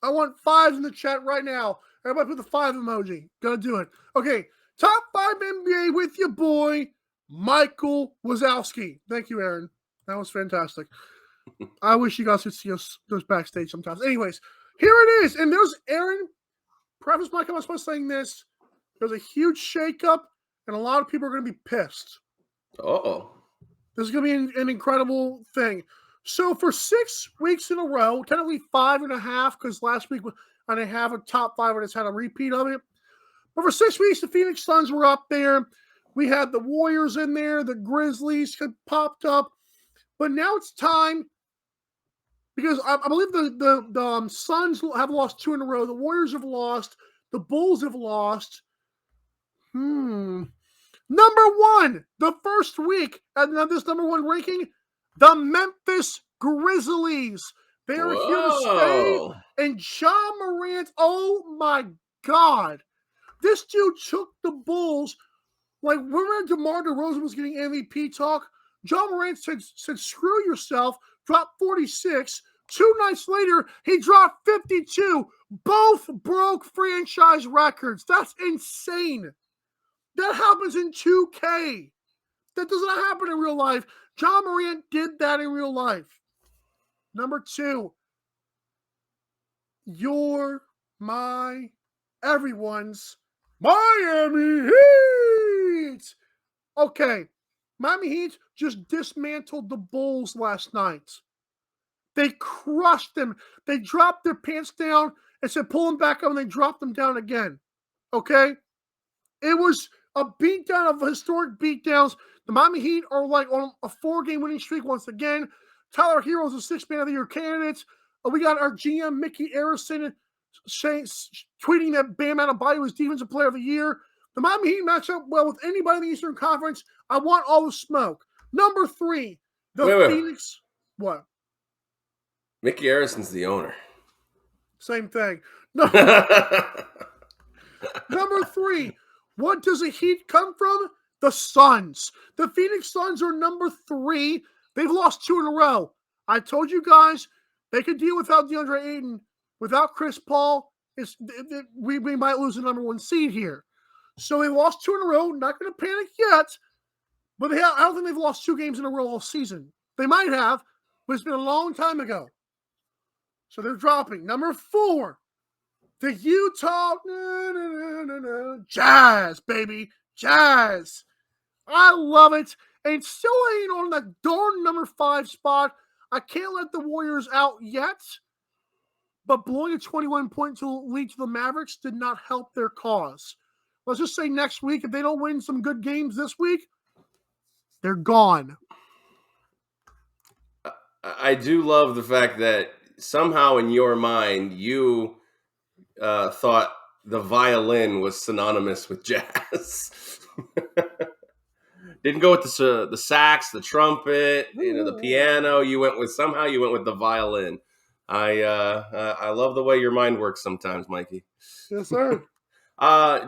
I want 5s in the chat right now. Everybody put the 5 emoji. Gonna do it. Okay, top 5 NBA with your boy, Michael Wazowski. Thank you, Aaron. That was fantastic. I wish you guys could see us backstage sometimes. Anyways, here it is. And there's Aaron. Preface my comments by saying this. There's a huge shakeup, and a lot of people are going to be pissed. Uh-oh. This is going to be an incredible thing. So for 6 weeks in a row, technically 5.5, because last week I didn't have a top 5, I just had a repeat of it. But for 6 weeks, the Phoenix Suns were up there. We had the Warriors in there. The Grizzlies had popped up. But now it's time, because I believe the Suns have lost 2 in a row. The Warriors have lost. The Bulls have lost. Number 1, the first week at this number 1 ranking, the Memphis Grizzlies. They are here to stay. And Ja Morant, oh my God. This dude took the Bulls. Like, remember DeMar DeRozan was getting MVP talk? Ja Morant said, screw yourself, dropped 46. 2 nights later, he dropped 52. Both broke franchise records. That's insane. That happens in 2K. That does not happen in real life. Ja Morant did that in real life. Number 2, everyone's Miami Heat. Okay, Miami Heat just dismantled the Bulls last night. They crushed them. They dropped their pants down and said, pull them back up, and they dropped them down again. Okay? It was a beatdown of historic beatdowns. The Miami Heat are like on a 4-game winning streak once again. Tyler Hero's a 6th Man of the Year candidate. We got our GM, Mickey Arison, tweeting that Bam Adebayo was Defensive Player of the Year. The Miami Heat match up well with anybody in the Eastern Conference. I want all the smoke. Number 3, Phoenix. What? Mickey Arison's the owner. Same thing. Number 3. What does the Heat come from? The Suns. The Phoenix Suns are number 3. They've lost 2 in a row. I told you guys they could deal without DeAndre Ayton. Without Chris Paul, we might lose the number 1 seed here. So they lost 2 in a row. Not going to panic yet. But I don't think they've lost 2 games in a row all season. They might have, but it's been a long time ago. So they're dropping. Number 4. The Utah Jazz, baby. Jazz. I love it. And still ain't on the darn number 5 spot. I can't let the Warriors out yet. But blowing a 21-point lead to the Mavericks did not help their cause. Let's just say next week, if they don't win some good games this week, they're gone. I do love the fact that somehow in your mind, you thought the violin was synonymous with jazz. Didn't go with the sax, the trumpet, the piano. You went with the violin. I love the way your mind works sometimes, Mikey. Yes, sir.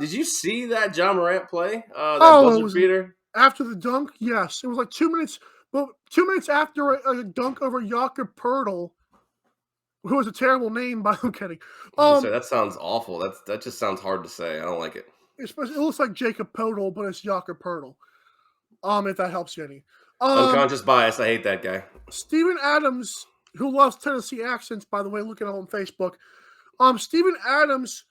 Did you see that Ja Morant play? That buzzer beater? After the dunk, yes. It was like 2 minutes. Well, 2 minutes after a dunk over Jakob Poeltl, who was a terrible name, but I'm kidding. That sounds awful. That just sounds hard to say. I don't like it. It looks like Jakob Poeltl, but it's Jakob Poeltl. If that helps you any. Unconscious bias. I hate that guy. Steven Adams, who loves Tennessee accents, by the way, look at it on Facebook. Steven Adams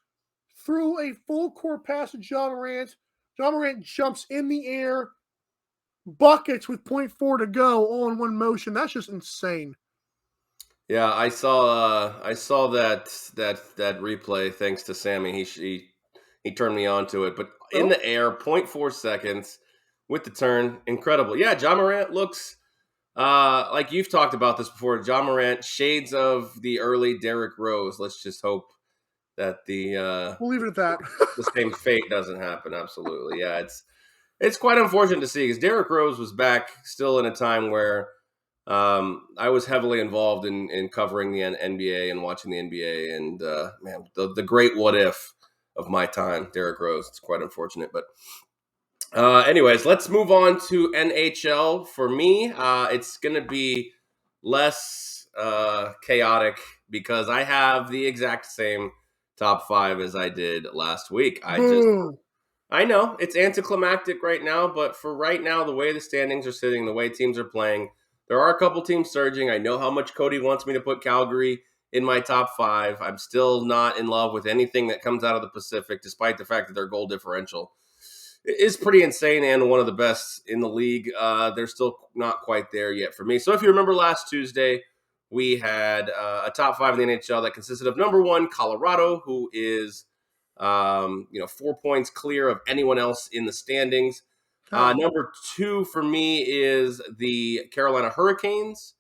threw a full court pass to Ja Morant. Ja Morant jumps in the air, buckets with 0.4 to go, all in one motion. That's just insane. Yeah, I saw that replay thanks to Sammy. He turned me on to it. But in the air, 0.4 seconds with the turn, incredible. Yeah, Ja Morant looks like you've talked about this before. Ja Morant, shades of the early Derrick Rose. Let's just hope that we'll leave it at that. The same fate doesn't happen. Absolutely, yeah. It's quite unfortunate to see because Derrick Rose was back still in a time where I was heavily involved in covering the NBA and watching the NBA, and man, the great what if of my time, Derrick Rose. It's quite unfortunate, but anyways, let's move on to NHL. For me, it's going to be less chaotic because I have the exact same top 5 as I did last week. Boo. I know it's anticlimactic right now, but for right now, the way the standings are sitting, the way teams are playing, there are a couple teams surging. I know how much Cody wants me to put Calgary in my top 5. I'm still not in love with anything that comes out of the Pacific, despite the fact that their goal differential is pretty insane and one of the best in the league. They're still not quite there yet for me. So if you remember last Tuesday, we had a top 5 in the NHL that consisted of number 1, Colorado, who is 4 points clear of anyone else in the standings. Number 2 for me is the Carolina Hurricanes.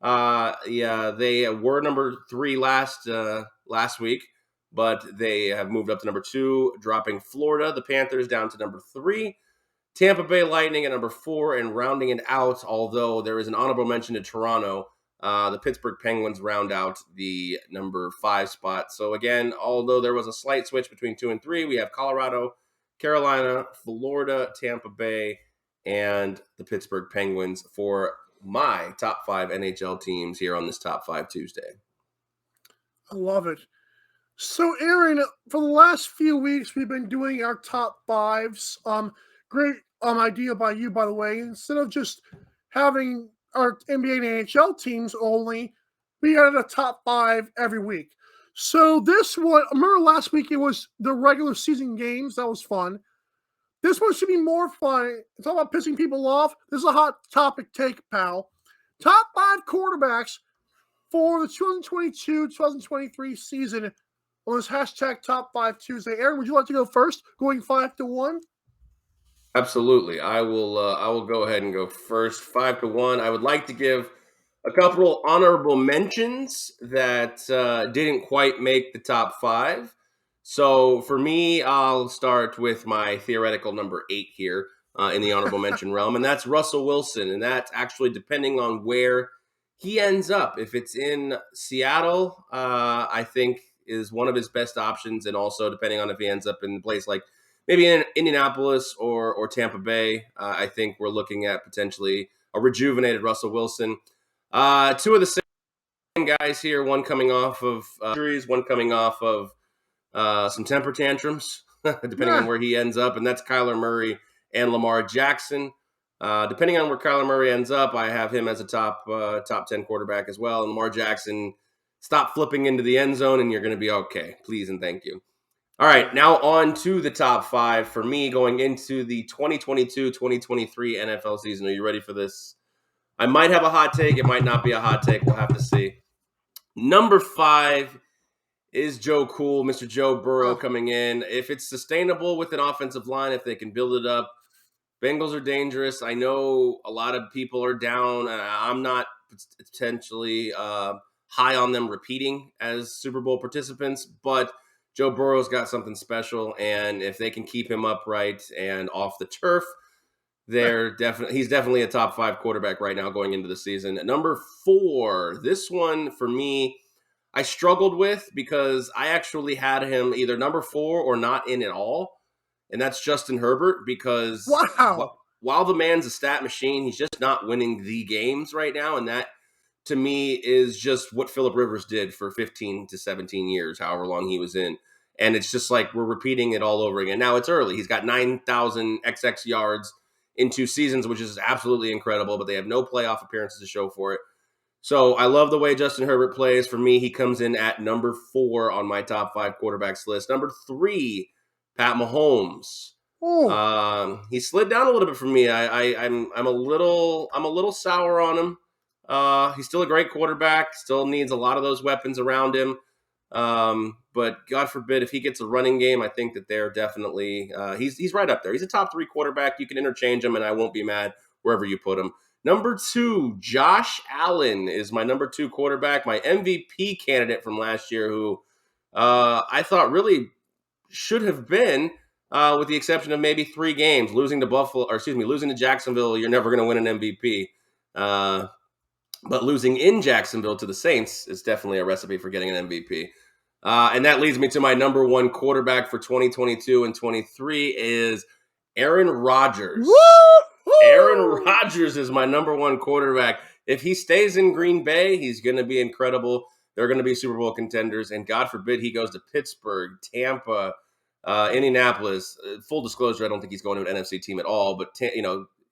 They were number 3 last week, but they have moved up to number 2, dropping Florida, the Panthers, down to number 3. Tampa Bay Lightning at number 4, and rounding it out, although there is an honorable mention to Toronto, the Pittsburgh Penguins round out the number 5 spot. So again, although there was a slight switch between 2 and 3, we have Colorado, Carolina, Florida, Tampa Bay, and the Pittsburgh Penguins for my top 5 NHL teams here on this Top 5 Tuesday. I love it. So, Aaron, for the last few weeks, we've been doing our top 5s. Great idea by you, by the way. Instead of just having our NBA and NHL teams only, we had a top 5 every week. So this one, remember last week it was the regular season games. That was fun. This one should be more fun. It's all about pissing people off. This is a hot topic take, pal. Top 5 quarterbacks for the 2022-2023 season on this hashtag Top 5 Tuesday. Aaron, would you like to go first, going 5-1? Absolutely. I will go ahead and go first. 5-1. I would like to give a couple honorable mentions that didn't quite make the top 5. So for me, I'll start with my theoretical number 8 here in the honorable mention realm, and that's Russell Wilson. And that's actually depending on where he ends up. If it's in Seattle, I think is one of his best options, and also depending on if he ends up in a place like maybe in Indianapolis or Tampa Bay, I think we're looking at potentially a rejuvenated Russell Wilson. 2 of the same guys here, one coming off of injuries, one coming off of some temper tantrums, depending on where he ends up, and that's Kyler Murray and Lamar Jackson. Depending on where Kyler Murray ends up, I have him as a top 10 quarterback as well, and Lamar Jackson, stop flipping into the end zone, and you're going to be okay. Please and thank you. All right, now on to the top 5 for me going into the 2022-2023 NFL season. Are you ready for this? I might have a hot take. It might not be a hot take. We'll have to see. Number 5 is Joe Cool, Mr. Joe Burrow coming in. If it's sustainable with an offensive line, if they can build it up, Bengals are dangerous. I know a lot of people are down. I'm not potentially high on them repeating as Super Bowl participants, but Joe Burrow's got something special, and if they can keep him upright and off the turf, he's definitely a top 5 quarterback right now going into the season. At number 4, this one for me, I struggled with because I actually had him either number 4 or not in at all, and that's Justin Herbert because while the man's a stat machine, he's just not winning the games right now, and that to me is just what Phillip Rivers did for 15 to 17 years, however long he was in. And it's just like we're repeating it all over again. Now it's early. He's got 9,000 XX yards in 2 seasons, which is absolutely incredible, but they have no playoff appearances to show for it. So I love the way Justin Herbert plays. For me, he comes in at number 4 on my top 5 quarterbacks list. Number 3, Pat Mahomes. He slid down a little bit for me. I'm a little sour on him. He's still a great quarterback, still needs a lot of those weapons around him. But God forbid if he gets a running game, I think that they're definitely, he's right up there. He's a top 3 quarterback. You can interchange him and I won't be mad wherever you put him. Number 2, Josh Allen is my number 2 quarterback, my MVP candidate from last year, who I thought really should have been, with the exception of maybe 3 games, losing to Jacksonville. You're never going to win an MVP. But losing in Jacksonville to the Saints is definitely a recipe for getting an MVP. And that leads me to my number 1 quarterback for 2022 and 23 is Aaron Rodgers. Woo! Aaron Rodgers is my number 1 quarterback. if he stays in Green Bay, he's going to be incredible. They're going to be Super Bowl contenders, and God forbid he goes to Pittsburgh, Tampa, Indianapolis. Full disclosure, I don't think he's going to an NFC team at all, but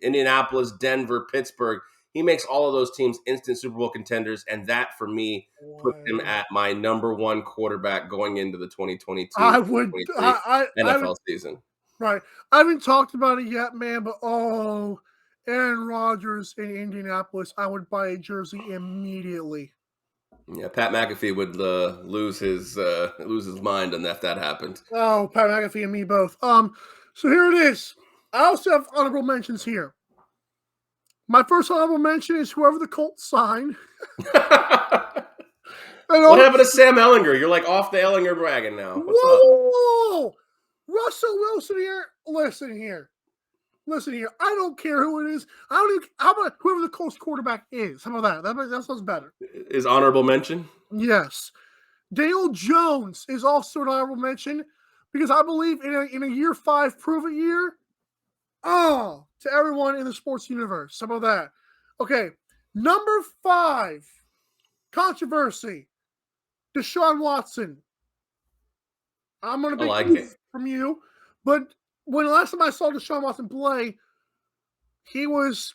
Indianapolis, Denver, Pittsburgh. He makes all of those teams instant Super Bowl contenders, and that for me puts him Wow. at my number one quarterback going into the 2022-2023 I would. I NFL would. season. Right. I haven't talked about it yet, man. But Aaron Rodgers in Indianapolis, I would buy a jersey immediately. Yeah, Pat McAfee would lose his mind if that happened. Oh, Pat McAfee and me both. So here it is. I also have honorable mentions here. My first honorable mention is whoever the Colts sign. What happened to Sam Ellinger? You're like off the Ellinger wagon now. What's up? Whoa! Russell Wilson here. Listen here. I don't care who it is. I don't even. How about whoever the Colts quarterback is? How about that? That sounds better. Is honorable mention? Yes. Daniel Jones is also an honorable mention because I believe in a year 5 prove-it year. Oh, to everyone in the sports universe. How about that? Okay. Number 5, controversy. Deshaun Watson. I'm going to I like be it from you, but when last time I saw Deshaun Watson play, he was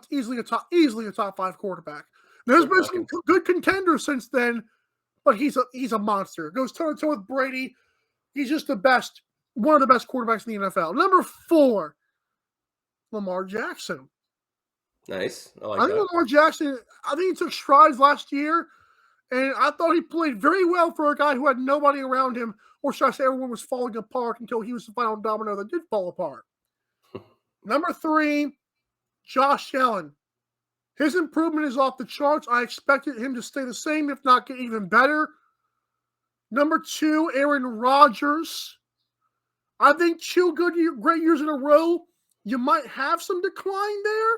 easily a top 5 quarterback. There's been some good contenders since then, but he's a monster. Goes toe to toe with Brady. He's just the best, one of the best quarterbacks in the NFL. Number 4, Lamar Jackson. Nice. I think Lamar Jackson, I think he took strides last year, and I thought he played very well for a guy who had nobody around him, or should I say everyone was falling apart until he was the final domino that did fall apart. Number 3, Josh Allen. His improvement is off the charts. I expected him to stay the same, if not get even better. Number 2, Aaron Rodgers. I think 2 great years in a row. You might have some decline there,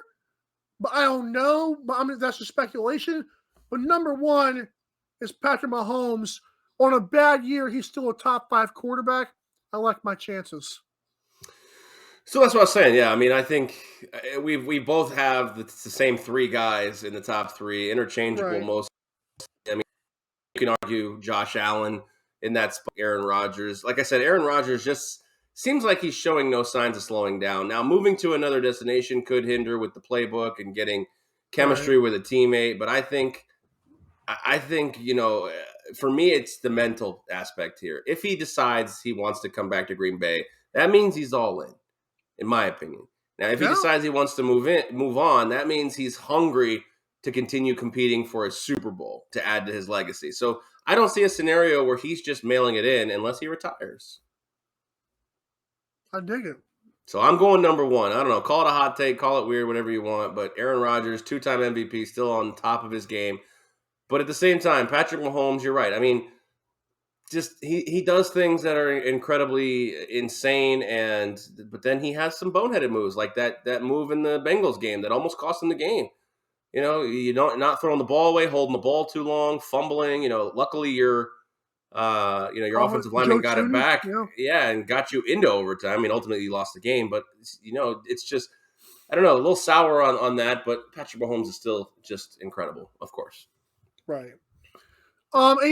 but I don't know. But I mean, that's just speculation. But number 1 is Patrick Mahomes. On a bad year, he's still a top 5 quarterback. I like my chances. So that's what I was saying. Yeah, I mean, I think we both have the same 3 guys in the top 3, interchangeable Right. most. I mean, you can argue Josh Allen in that spot, Aaron Rodgers. Like I said, Aaron Rodgers just seems like he's showing no signs of slowing down. Now, moving to another destination could hinder with the playbook and getting chemistry with a teammate. But I think, for me, it's the mental aspect here. If he decides he wants to come back to Green Bay, that means he's all in my opinion. Now, if he decides he wants to move on, that means he's hungry to continue competing for a Super Bowl to add to his legacy. So I don't see a scenario where he's just mailing it in unless he retires. I dig it. So I'm going number 1. I don't know. Call it a hot take, call it weird, whatever you want. But Aaron Rodgers, 2-time MVP, still on top of his game. But at the same time, Patrick Mahomes, you're right. I mean, just he does things that are incredibly insane, but then he has some boneheaded moves like that move in the Bengals game that almost cost him the game. Not throwing the ball away, holding the ball too long, fumbling. Luckily your offensive lineman got it back, and got you into overtime. I mean, ultimately you lost the game, but it's just I don't know, a little sour on that. But Patrick Mahomes is still just incredible, of course. Right. AM